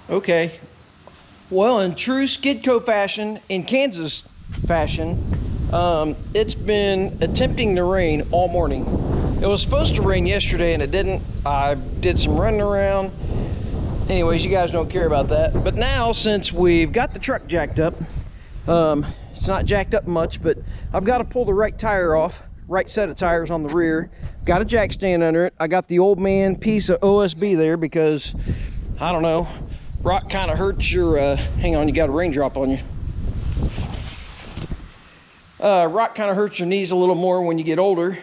Okay. Well, in true Skidco fashion, in Kansas fashion, it's been attempting to rain all morning. It was supposed to rain yesterday and it didn't. I did some running around. Anyways, you guys don't care about that. But now, since we've got the truck jacked up, it's not jacked up much, but I've got to pull the right tire off, right set of tires on the rear. Got a jack stand under it. I got the old man piece of OSB there because, I don't know, rock kind of hurts your, hang on, you got a raindrop on you. Rock kind of hurts your knees a little more when you get older.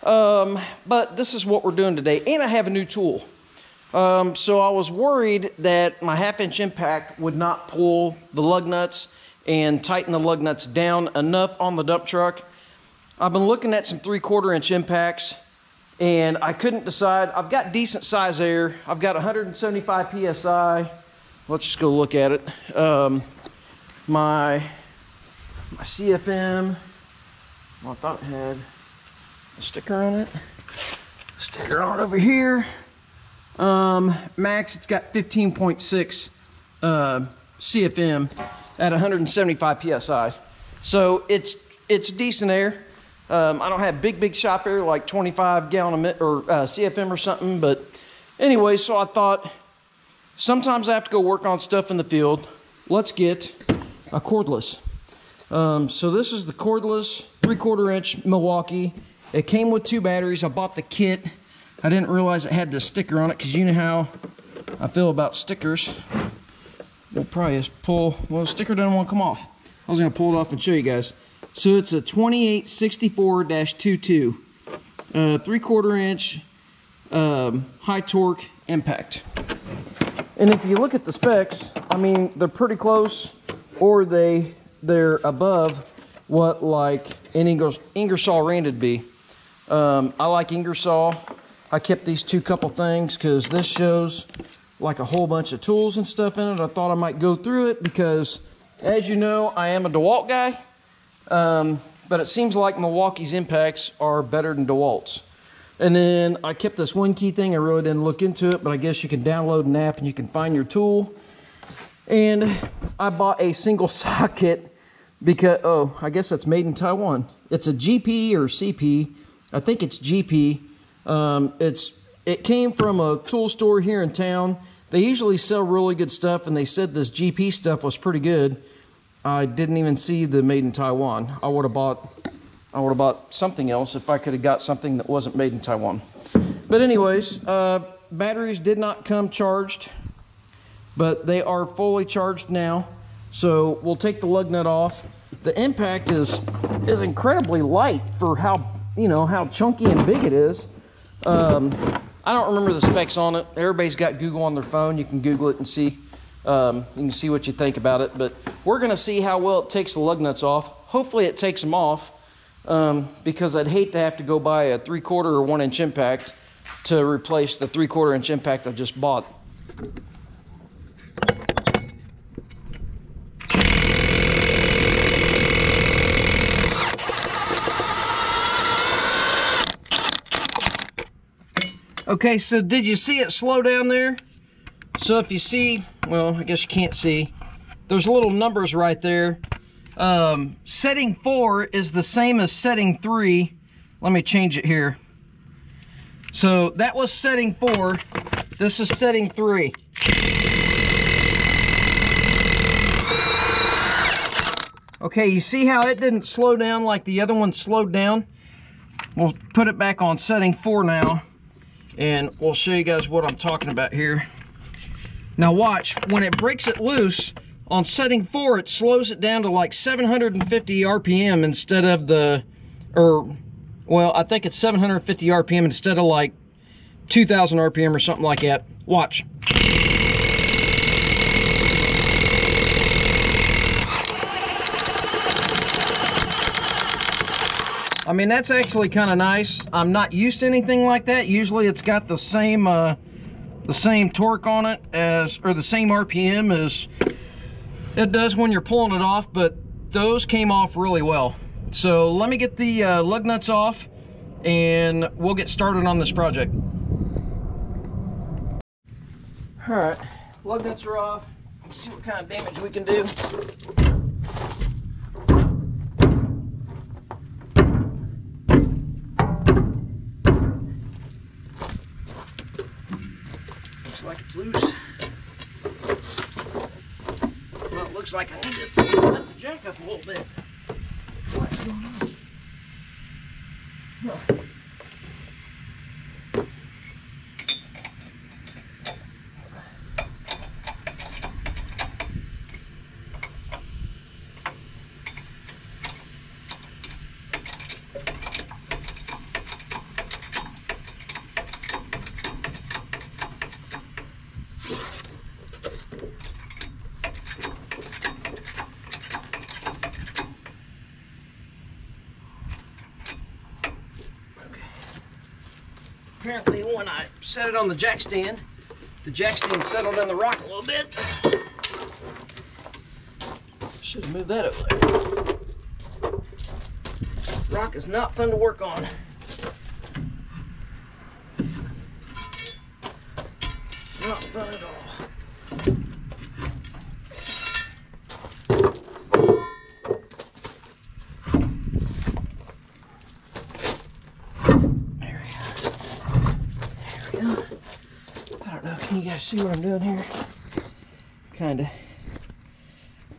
But this is what we're doing today. And I have a new tool. So I was worried that my 1/2-inch impact would not pull the lug nuts and tighten the lug nuts down enough on the dump truck. I've been looking at some 3/4-inch impacts and I couldn't decide. I've got decent size air. I've got 175 PSI. Let's just go look at it. My CFM, well, I thought it had a sticker on it. Sticker on it over here. Max, it's got 15.6 CFM at 175 PSI. So it's decent air. I don't have big shop air like 25 gallon or CFM or something, but anyway, so I thought sometimes I have to go work on stuff in the field. Let's get a cordless. So this is the cordless 3/4-inch Milwaukee. It came with 2 batteries. I bought the kit. I didn't realize it had the sticker on it because you know how I feel about stickers. We'll probably just pull, well, the sticker doesn't want to come off. I was going to pull it off and show you guys. So it's a 2864-22, 3/4-inch high torque impact. And if you look at the specs, I mean, they're pretty close, or they're above what like an Ingersoll Rand would be. I like Ingersoll. I kept these 2 couple things because this shows like a whole bunch of tools and stuff in it. I thought I might go through it because, as you know, I am a DeWalt guy. But it seems like Milwaukee's impacts are better than DeWalt's. And then I kept this 1 key thing. I really didn't look into it, but I guess you can download an app and you can find your tool. And I bought a single socket because, oh, I guess that's made in Taiwan. It's a GP or CP. I think it's GP. It came from a tool store here in town. They usually sell really good stuff, and they said this GP stuff was pretty good. I didn't even see the made in Taiwan. I would have bought something else if I could have got something that wasn't made in Taiwan. But anyways, batteries did not come charged, but they are fully charged now. So we'll take the lug nut off. The impact is incredibly light for how, you know, how chunky and big it is. I don't remember the specs on it. Everybody's got Google on their phone. You can Google it and see. You can see what you think about it. But we're going to see how well it takes the lug nuts off. Hopefully it takes them off, because I'd hate to have to go buy a 3/4 or 1-inch impact to replace the 3/4-inch impact I just bought. Okay, so did you see it slow down there? So if you see, well, I guess you can't see, there's little numbers right there. Setting 4 is the same as setting 3. Let me change it here. So that was setting 4. This is setting 3. Okay, you see how it didn't slow down like the other one slowed down? We'll put it back on setting 4 now, and we'll show you guys what I'm talking about here. Now watch, when it breaks it loose, on setting 4, it slows it down to like 750 RPM instead of well, I think it's 750 RPM instead of like 2000 RPM or something like that. Watch. I mean, that's actually kind of nice. I'm not used to anything like that. Usually it's got the same torque on it as, or the same RPM as it does when you're pulling it off, but those came off really well. So let me get the lug nuts off and we'll get started on this project. All right, Lug nuts are off. Let's see what kind of damage we can do. Looks like it's loose. Well, it looks like I need to lift the jack up a little bit. What's going on? Huh. Apparently when I set it on the jack stand settled in the rock a little bit. Should have moved that over there. Rock is not fun to work on. Not fun at all. Can you guys see what I'm doing here? Kind of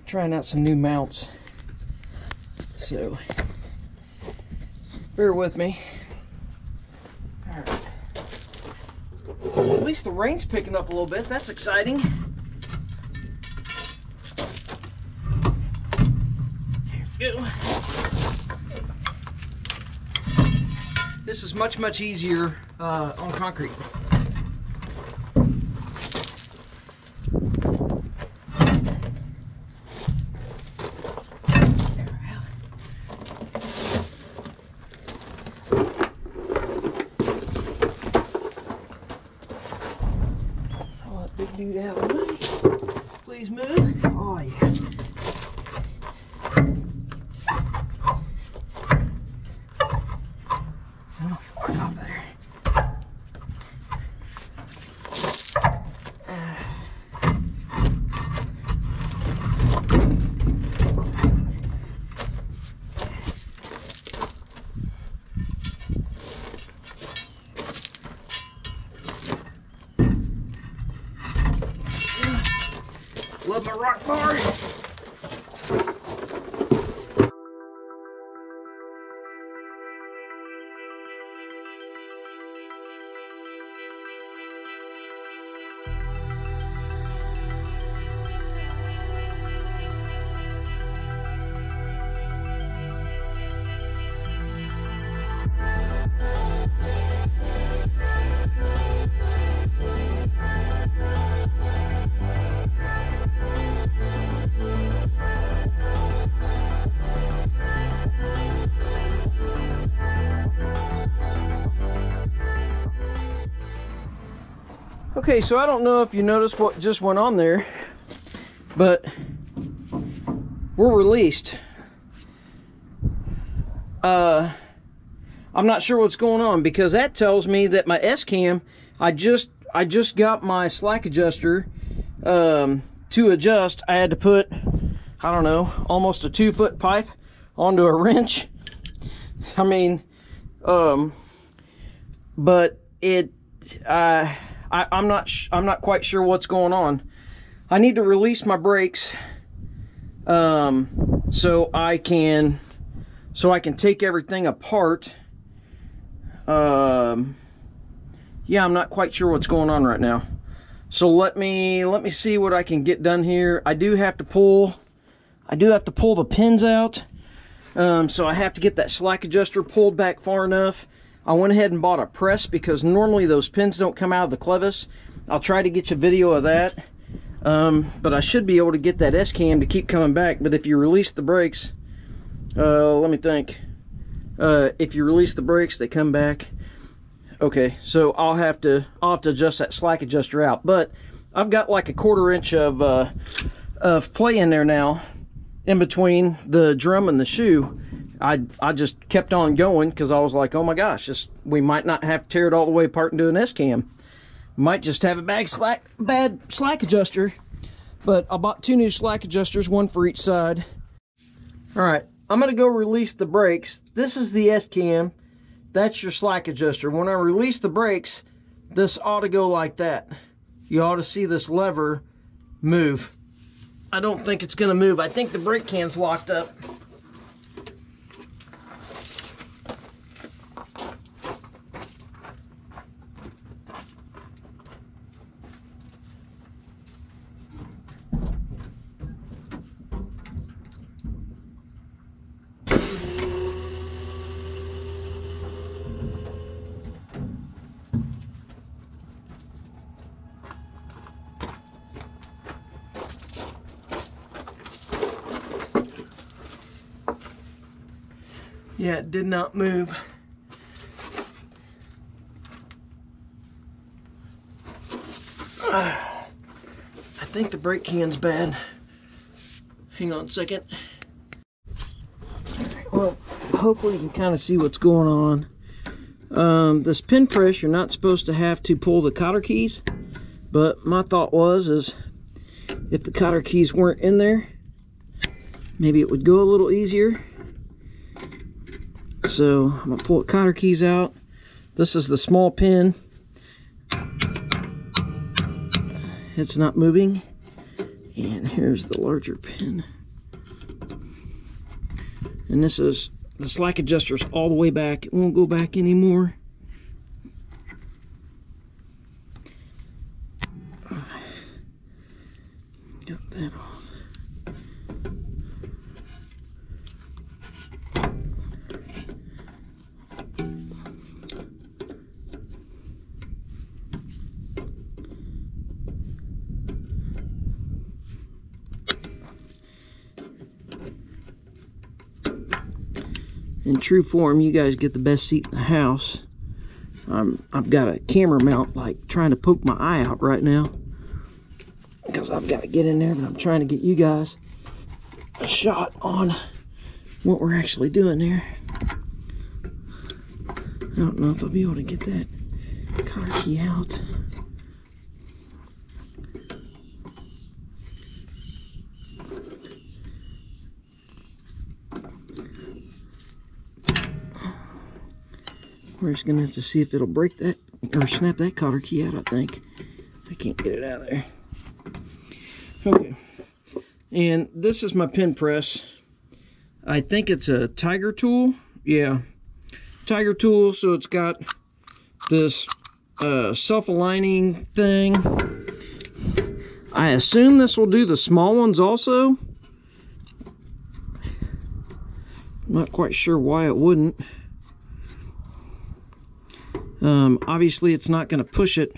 trying out some new mounts. So bear with me. All right. Well, at least the rain's picking up a little bit. That's exciting. Here we go. This is much easier on concrete. Dude out of the way. Please move. Oh yeah. Oh, walk off there. Love my rock bar. Okay, so I don't know if you noticed what just went on there, but we're released. I'm not sure what's going on because that tells me that my S-cam, I just got my slack adjuster to adjust. I had to put, I don't know, almost a 2-foot pipe onto a wrench. I mean, but it, I'm not quite sure what's going on. I need to release my brakes so I can take everything apart. Yeah, I'm not quite sure what's going on right now. So let me see what I can get done here. I do have to pull the pins out. So I have to get that slack adjuster pulled back far enough. I went ahead and bought a press because normally those pins don't come out of the clevis. I'll try to get you a video of that. But I should be able to get that S-cam to keep coming back. But if you release the brakes, let me think. If you release the brakes, they come back. Okay, so I'll have to adjust that slack adjuster out. But I've got like a 1/4 inch of play in there now, in between the drum and the shoe. I just kept on going because I was like, oh my gosh, we might not have to tear it all the way apart and do an S-cam. Might just have a bad slack adjuster. But I bought 2 new slack adjusters, one for each side. All right, I'm gonna go release the brakes. This is the S-cam. That's your slack adjuster. When I release the brakes, this ought to go like that. You ought to see this lever move. I don't think it's gonna move. I think the brake can's locked up. Yeah, it did not move. I think the brake can's bad. Hang on a second. Well, hopefully you can kind of see what's going on. This pin press, you're not supposed to have to pull the cotter keys, but my thought is if the cotter keys weren't in there, maybe it would go a little easier. So I'm gonna pull the cotter keys out. This is the small pin. It's not moving. And here's the larger pin. And this is the slack adjuster's all the way back. It won't go back anymore. Got that off. In true form, you guys get the best seat in the house. I've got a camera mount like trying to poke my eye out right now because I've got to get in there, but I'm trying to get you guys a shot on what we're actually doing there. I don't know if I'll be able to get that cotter key out. We're just gonna have to see if it'll break that or snap that cotter key out. I think I can't get it out of there. Okay, and this is my pin press. I think it's a Tiger tool. Yeah, Tiger tool. So it's got this self-aligning thing. I assume this will do the small ones also. Not quite sure why it wouldn't. Obviously it's not going to push it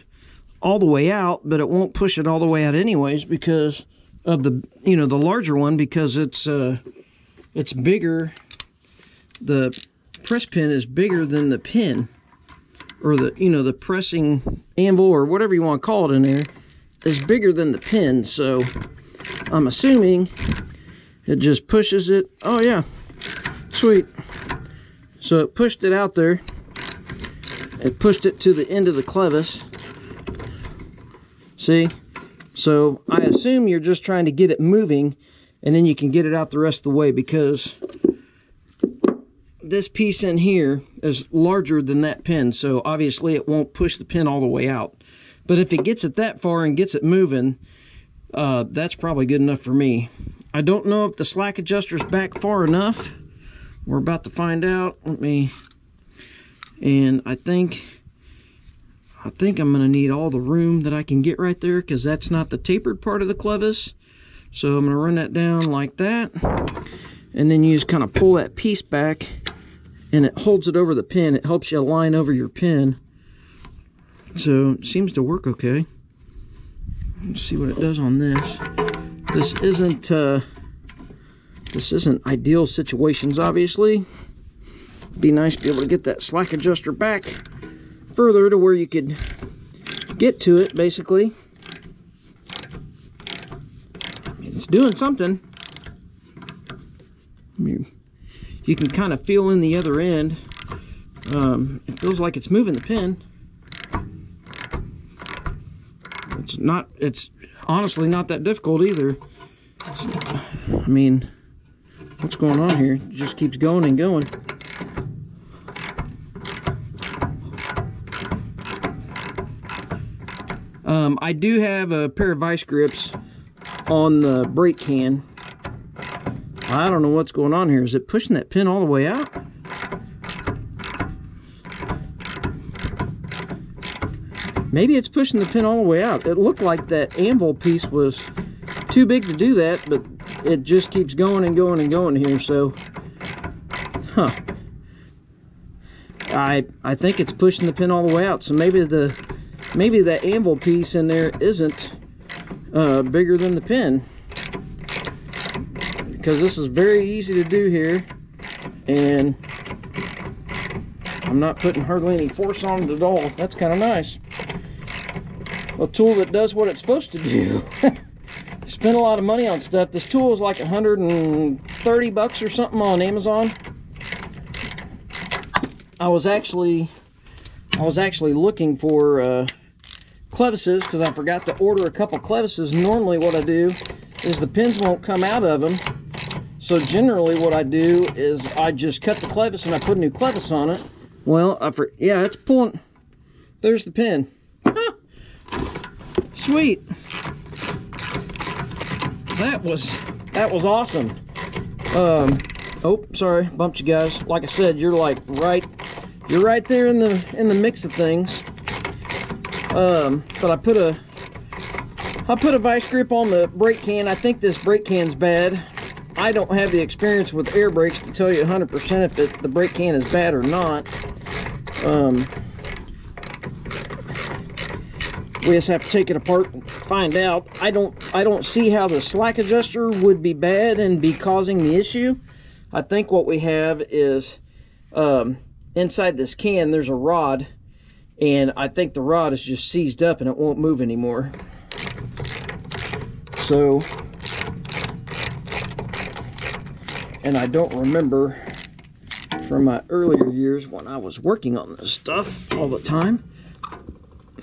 all the way out, but it won't push it all the way out anyways because of the, you know, the larger one, because it's bigger. The press pin is bigger than the pin, or the, you know, the pressing anvil or whatever you want to call it in there is bigger than the pin. So I'm assuming it just pushes it. Oh yeah, sweet. So it pushed it out there. It pushed it to the end of the clevis. See? So I assume you're just trying to get it moving, and then you can get it out the rest of the way, because this piece in here is larger than that pin, so obviously it won't push the pin all the way out. But if it gets it that far and gets it moving, that's probably good enough for me. I don't know if the slack adjuster's back far enough. We're about to find out. And I think I'm going to need all the room that I can get right there, because that's not the tapered part of the clevis. So I'm going to run that down like that. And then you just kind of pull that piece back, and it holds it over the pin. It helps you align over your pin. So it seems to work okay. Let's see what it does on this. This isn't ideal situations, obviously. Be nice to be able to get that slack adjuster back further to where you could get to it, basically. I mean, it's doing something. You can kind of feel in the other end. It feels like it's moving the pin. It's honestly not that difficult either. I mean, what's going on here? It just keeps going and going. I do have a pair of vice grips on the brake can. I don't know what's going on here. Is it pushing that pin all the way out? Maybe it's pushing the pin all the way out. It looked like that anvil piece was too big to do that, but it just keeps going and going and going here, so... Huh. I think it's pushing the pin all the way out, so maybe that anvil piece in there isn't bigger than the pin. Because this is very easy to do here, and I'm not putting hardly any force on it at all. That's kind of nice. A tool that does what it's supposed to do. Spend a lot of money on stuff. This tool is like 130 bucks or something on Amazon. I was actually looking for clevises because I forgot to order a couple clevises. Normally what I do is the pins won't come out of them. So generally what I do is I just cut the clevis and I put a new clevis on it. Well, yeah, it's pulling. There's the pin. Huh. Sweet. That was awesome. Oh, sorry, bumped you guys. Like I said, you're right there in the mix of things. But I put a vice grip on the brake can. I think this brake can's bad. I don't have the experience with air brakes to tell you 100% if the brake can is bad or not. We just have to take it apart and find out. I don't see how the slack adjuster would be bad and be causing the issue. I think what we have is inside this can there's a rod, and I think the rod is just seized up and it won't move anymore. So, and I don't remember from my earlier years when I was working on this stuff all the time.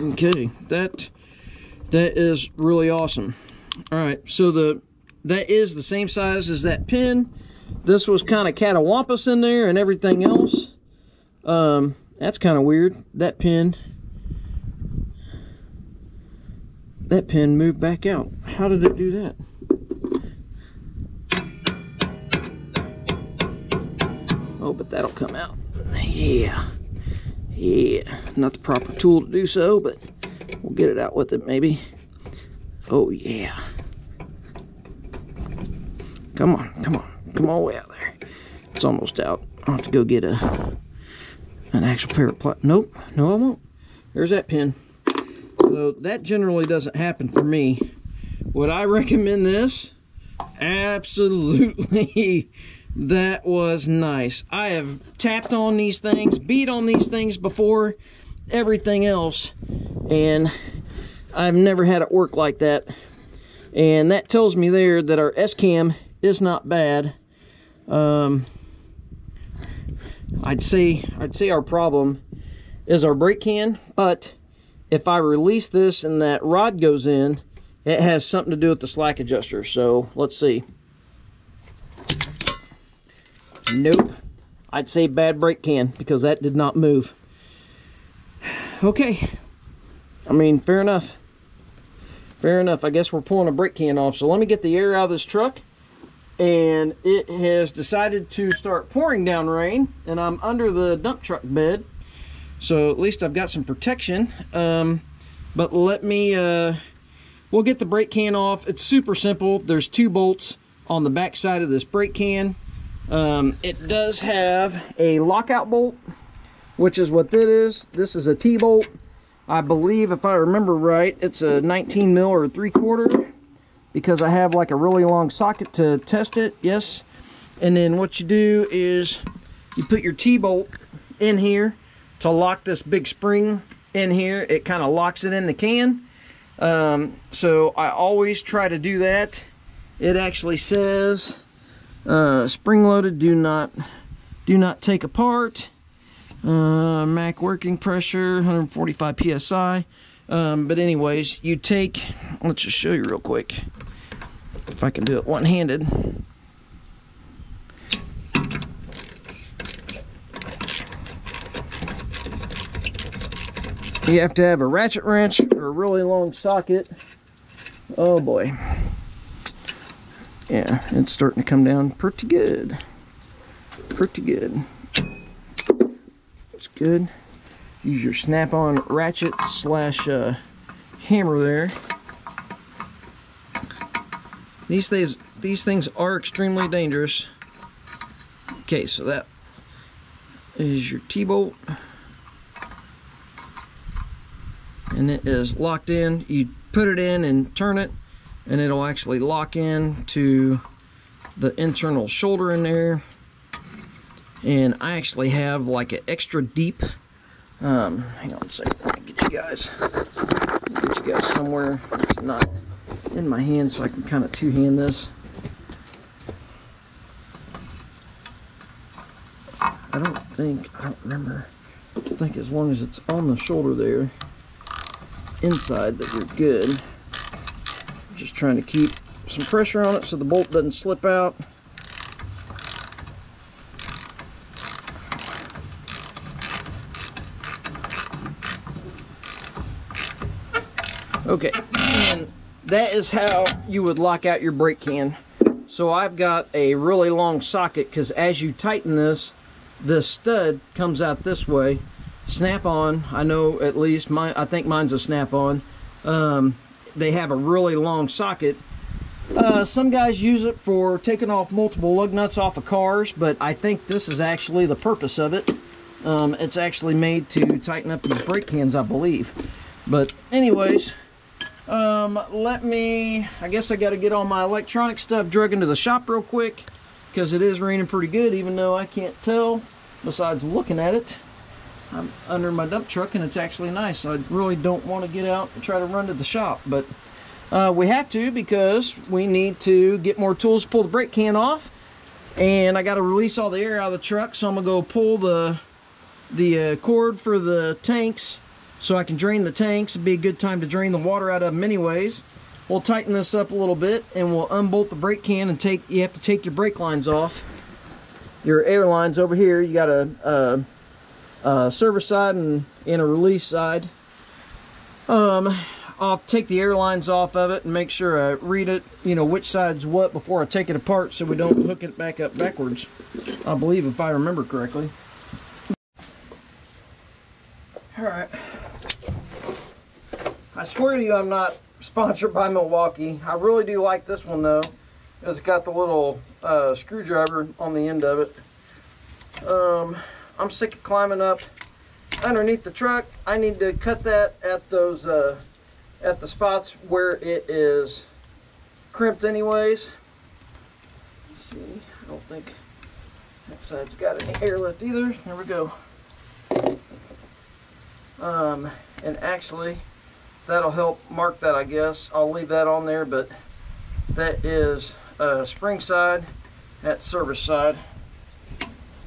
Okay, that is really awesome. All right, so that is the same size as that pin. This was kind of catawampus in there and everything else. That's kind of weird. That pin moved back out. How did it do that? Oh, but that'll come out. Yeah. Not the proper tool to do so, but we'll get it out with it maybe. Oh yeah. Come on all the way out there. It's almost out. I'll have to go get an actual pair of pliers. Nope, no I won't. There's that pin. So that generally doesn't happen for me. Would I recommend this? Absolutely. That was nice. I have tapped on these things, beat on these things before, everything else, and I've never had it work like that. And that tells me there that our S-cam is not bad. I'd say our problem is our brake can, but if I release this and that rod goes in, it has something to do with the slack adjuster. So let's see. Nope. I'd say bad brake can because that did not move. Okay. I mean, fair enough. Fair enough. I guess we're pulling a brake can off. So let me get the air out of this truck. And it has decided to start pouring down rain. And I'm under the dump truck bed. So at least I've got some protection. But let me... we'll get the brake can off. It's super simple. There's 2 bolts on the back side of this brake can. It does have a lockout bolt, which is what this is. This is a T-bolt. I believe, if I remember right, it's a 19 mil or 3/4, because I have like a really long socket to test it. Yes. And then what you do is you put your T-bolt in here to lock this big spring in here. It kind of locks it in the can. So I always try to do that. It actually says spring loaded, do not take apart. Mac working pressure 145 psi. But anyways, you take, let's just show you real quick if I can do it one-handed. You have to have a ratchet wrench or a really long socket. Oh boy. Yeah, it's starting to come down pretty good. Pretty good. It's good. Use your snap-on ratchet slash hammer there. These things are extremely dangerous. Okay, so that is your T-bolt. And it is locked in. You put it in and turn it, and it'll actually lock in to the internal shoulder in there. And I actually have like an extra deep, hang on a second, let me get you guys somewhere. It's not in my hand, so I can kind of two-hand this. I don't remember. I think as long as it's on the shoulder there, inside, that you're good. Just trying to keep some pressure on it so the bolt doesn't slip out. Okay, and that is how you would lock out your brake can. So I've got a really long socket, because as you tighten this, the stud comes out this way. Snap-on, I know at least mine, I think mine's a snap-on. They have a really long socket. Some guys use it for taking off multiple lug nuts off of cars, but I think this is actually the purpose of it. It's actually made to tighten up these brake cans, I believe. But anyways, I guess I got to get all my electronic stuff drug into the shop real quick, because it is raining pretty good, even though I can't tell besides looking at it. I'm under my dump truck and it's actually nice. I really don't want to get out and try to run to the shop, but we have to, because we need to get more tools to pull the brake can off, and I got to release all the air out of the truck. So I'm gonna go pull the cord for the tanks so I can drain the tanks. It'd be a good time to drain the water out of them anyways. We'll tighten this up a little bit and we'll unbolt the brake can, and you have to take your brake lines off. Your air lines over here, you got a service side and a release side. I'll take the air lines off of it and make sure I read it, which side's what, before I take it apart, so we don't hook it back up backwards, I believe, if I remember correctly. Alright. I swear to you, I'm not sponsored by Milwaukee. I really do like this one though. It's got the little screwdriver on the end of it. I'm sick of climbing up underneath the truck. I need to cut that at those at the spots where it is crimped anyways. Let's see, I don't think that side's got any air left either. There we go. And actually that'll help mark that, I guess. I'll leave that on there, but that is spring side, that's service side.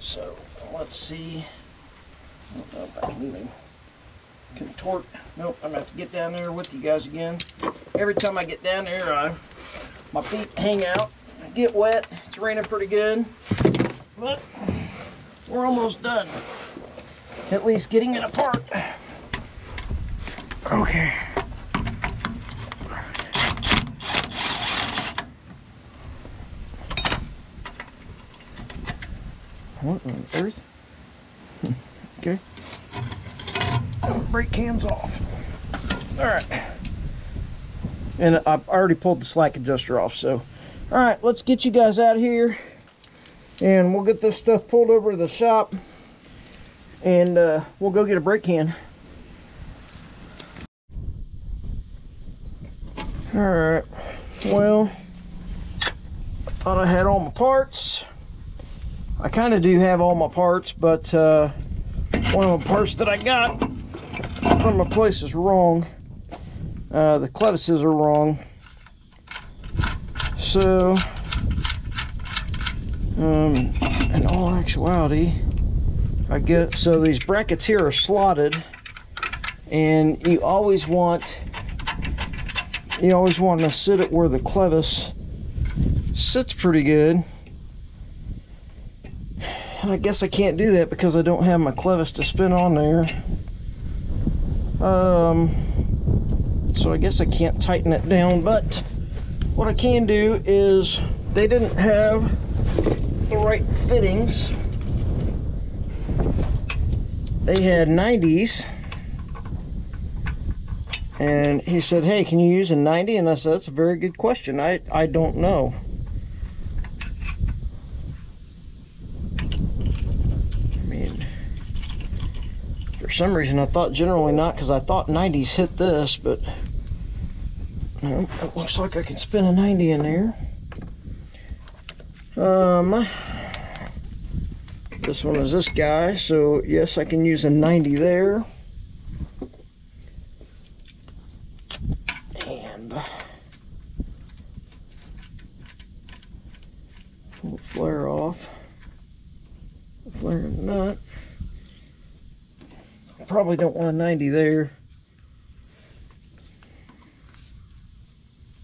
So let's see. I don't know if I can even contort. Nope, I'm gonna have to get down there with you guys again. Every time I get down there, my feet hang out, I get wet. It's raining pretty good, but we're almost done. At least getting it apart. Okay. What on earth? Okay. Brake cans off. Alright. And I've already pulled the slack adjuster off, so. Alright, let's get you guys out of here. And we'll get this stuff pulled over to the shop. And we'll go get a brake can. Alright. Well, I thought I had all my parts. I kind of do have all my parts, but one of the parts that I got from my place is wrong. The clevises are wrong. So, in all actuality, I get, so these brackets here are slotted, And you always want to sit it where the clevis sits pretty good. I guess I can't do that because I don't have my clevis to spin on there. So I guess I can't tighten it down, but what I can do is, they didn't have the right fittings. They had 90s, and he said, hey, can you use a 90? And I said, that's a very good question. I don't know. I mean, for some reason I thought generally not, because I thought 90s hit this, but no, it looks like I can spin a 90 in there. This one is this guy, so yes, I can use a 90 there. And pull the flare off. The flare nut. I probably don't want a 90 there.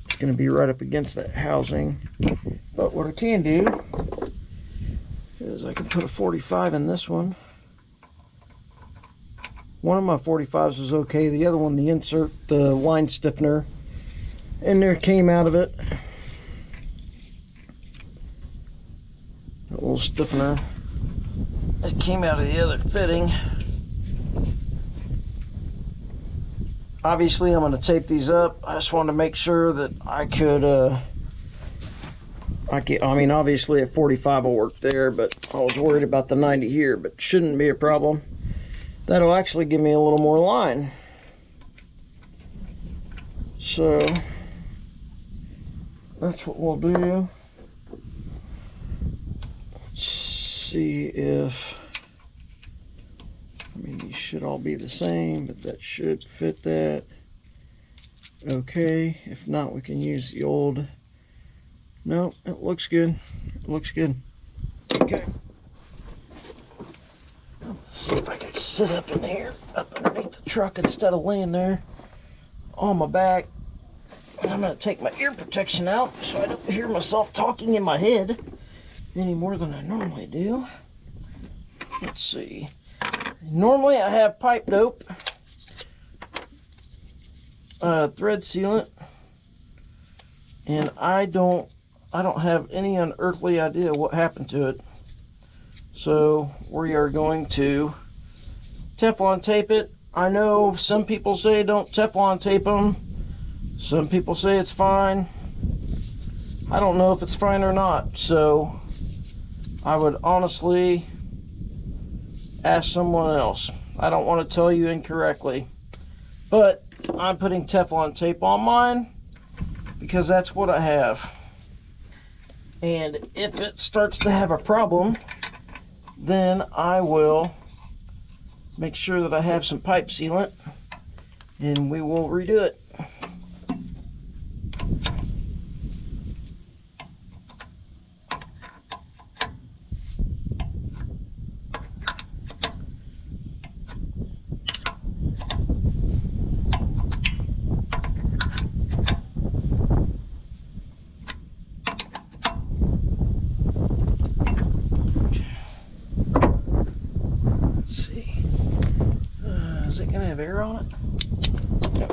It's going to be right up against that housing. But what I can do is I can put a 45 in this one. One of my 45s was okay. The other one, the insert, the line stiffener in there came out of it. A little stiffener. It came out of the other fitting. Obviously, I'm going to tape these up. I just wanted to make sure that I could, I mean, obviously a 45 will work there, but I was worried about the 90 here, but shouldn't be a problem. That'll actually give me a little more line. So, that's what we'll do. Let's see if, I mean, these should all be the same, but that should fit that. Okay, if not, we can use the old. No, it looks good. It looks good. Okay. Let's see if I can sit up in here, up underneath the truck instead of laying there on my back. And I'm going to take my ear protection out so I don't hear myself talking in my head any more than I normally do. Let's see. Normally I have pipe dope, thread sealant, and I don't have any unearthly idea what happened to it. So we are going to Teflon tape it. I know some people say don't Teflon tape them. Some people say it's fine. I don't know if it's fine or not, so I would honestly ask someone else. I don't want to tell you incorrectly, but I'm putting Teflon tape on mine because that's what I have. And if it starts to have a problem, then I will make sure that I have some pipe sealant and we will redo it. Is it gonna have air on it? Yep.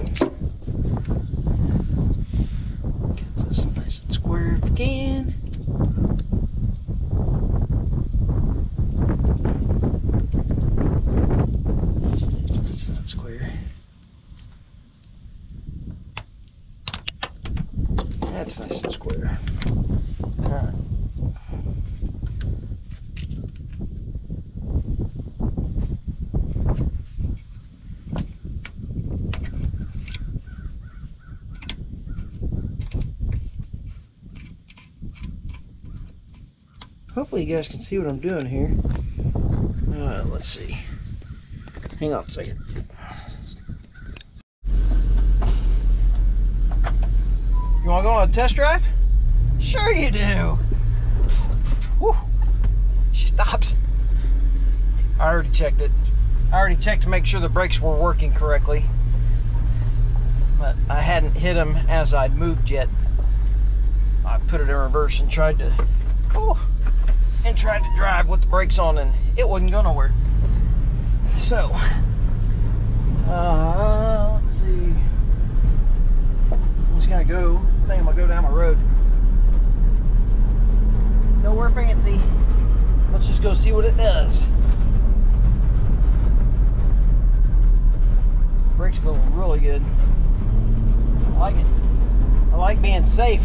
Get this nice and square if we can. It's not square. That's nice and square. Alright. Hopefully you guys can see what I'm doing here. Let's see. Hang on a second. You want to go on a test drive? Sure you do. Whew. She stops. I already checked it. I already checked to make sure the brakes were working correctly, but I hadn't hit them as I'd moved yet. I put it in reverse and tried to drive with the brakes on, and it wasn't going nowhere. So let's see. I'm just gonna go. I think I'm gonna go down my road. Nowhere fancy. Let's just go see what it does. Brakes feel really good. I like it. I like being safe.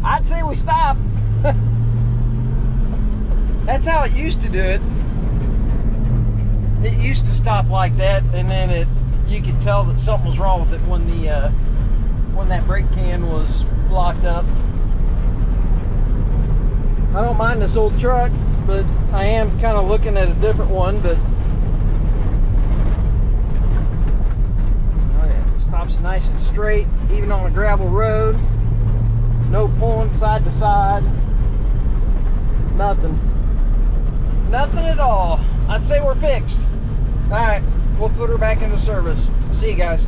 I'd say we stop. That's how it used to do it. It used to stop like that, and then you could tell that something was wrong with it when that brake can was locked up. I don't mind this old truck, but I am kind of looking at a different one. But oh yeah, it stops nice and straight, even on a gravel road. No pulling side to side. Nothing. Nothing at all. I'd say we're fixed. All right, we'll put her back into service. See you guys.